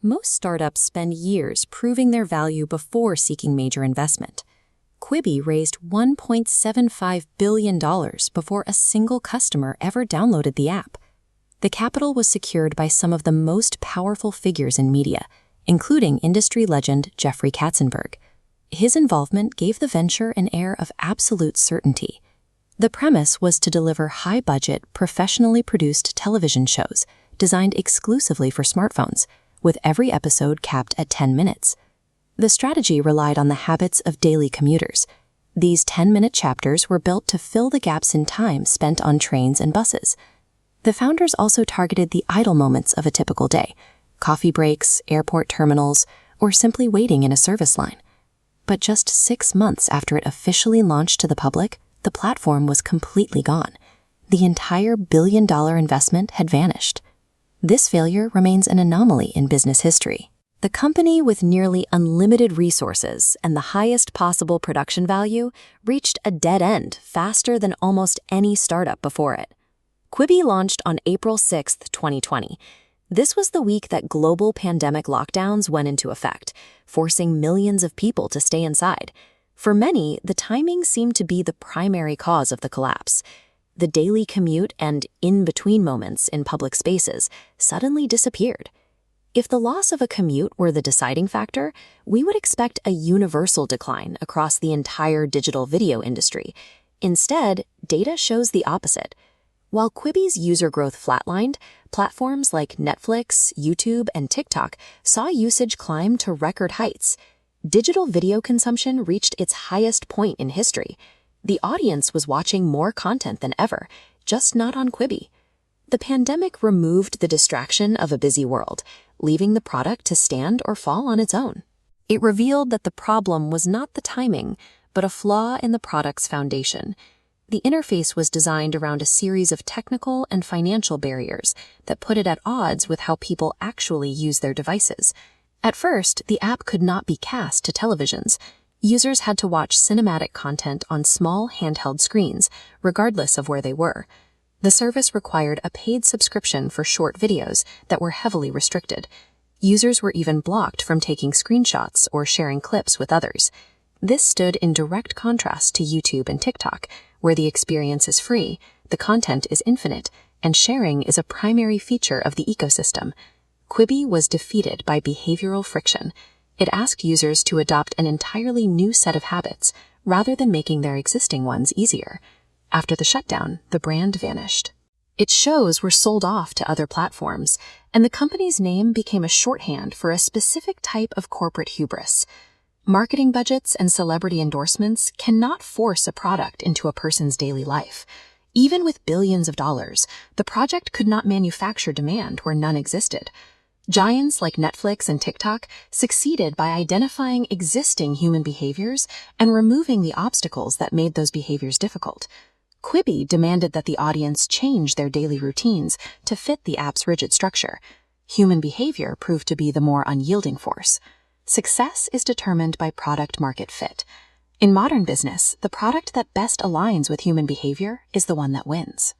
Most startups spend years proving their value before seeking major investment. Quibi raised $1.75 billion before a single customer ever downloaded the app. The capital was secured by some of the most powerful figures in media, including industry legend Jeffrey Katzenberg. His involvement gave the venture an air of absolute certainty. The premise was to deliver high-budget, professionally produced television shows designed exclusively for smartphones, with every episode capped at 10 minutes. The strategy relied on the habits of daily commuters. These 10-minute chapters were built to fill the gaps in time spent on trains and buses. The founders also targeted the idle moments of a typical day: coffee breaks, airport terminals, or simply waiting in a service line. But just 6 months after it officially launched to the public, the platform was completely gone. The entire billion-dollar investment had vanished. This failure remains an anomaly in business history. The company, with nearly unlimited resources and the highest possible production value, reached a dead end faster than almost any startup before it. Quibi launched on April 6, 2020. This was the week that global pandemic lockdowns went into effect, forcing millions of people to stay inside. For many, the timing seemed to be the primary cause of the collapse. The daily commute and in-between moments in public spaces suddenly disappeared. If the loss of a commute were the deciding factor, we would expect a universal decline across the entire digital video industry. Instead, data shows the opposite. While Quibi's user growth flatlined, platforms like Netflix, YouTube, and TikTok saw usage climb to record heights. Digital video consumption reached its highest point in history. The audience was watching more content than ever, just not on Quibi. The pandemic removed the distraction of a busy world, leaving the product to stand or fall on its own. It revealed that the problem was not the timing, but a flaw in the product's foundation. The interface was designed around a series of technical and financial barriers that put it at odds with how people actually use their devices. At first, the app could not be cast to televisions. Users had to watch cinematic content on small handheld screens, regardless of where they were. The service required a paid subscription for short videos that were heavily restricted. Users were even blocked from taking screenshots or sharing clips with others. This stood in direct contrast to YouTube and TikTok, where the experience is free, the content is infinite, and sharing is a primary feature of the ecosystem. Quibi was defeated by behavioral friction. It asked users to adopt an entirely new set of habits, rather than making their existing ones easier. After the shutdown, the brand vanished. Its shows were sold off to other platforms, and the company's name became a shorthand for a specific type of corporate hubris. Marketing budgets and celebrity endorsements cannot force a product into a person's daily life. Even with billions of dollars, the project could not manufacture demand where none existed. Giants like Netflix and TikTok succeeded by identifying existing human behaviors and removing the obstacles that made those behaviors difficult. Quibi demanded that the audience change their daily routines to fit the app's rigid structure. Human behavior proved to be the more unyielding force. Success is determined by product-market fit. In modern business, the product that best aligns with human behavior is the one that wins.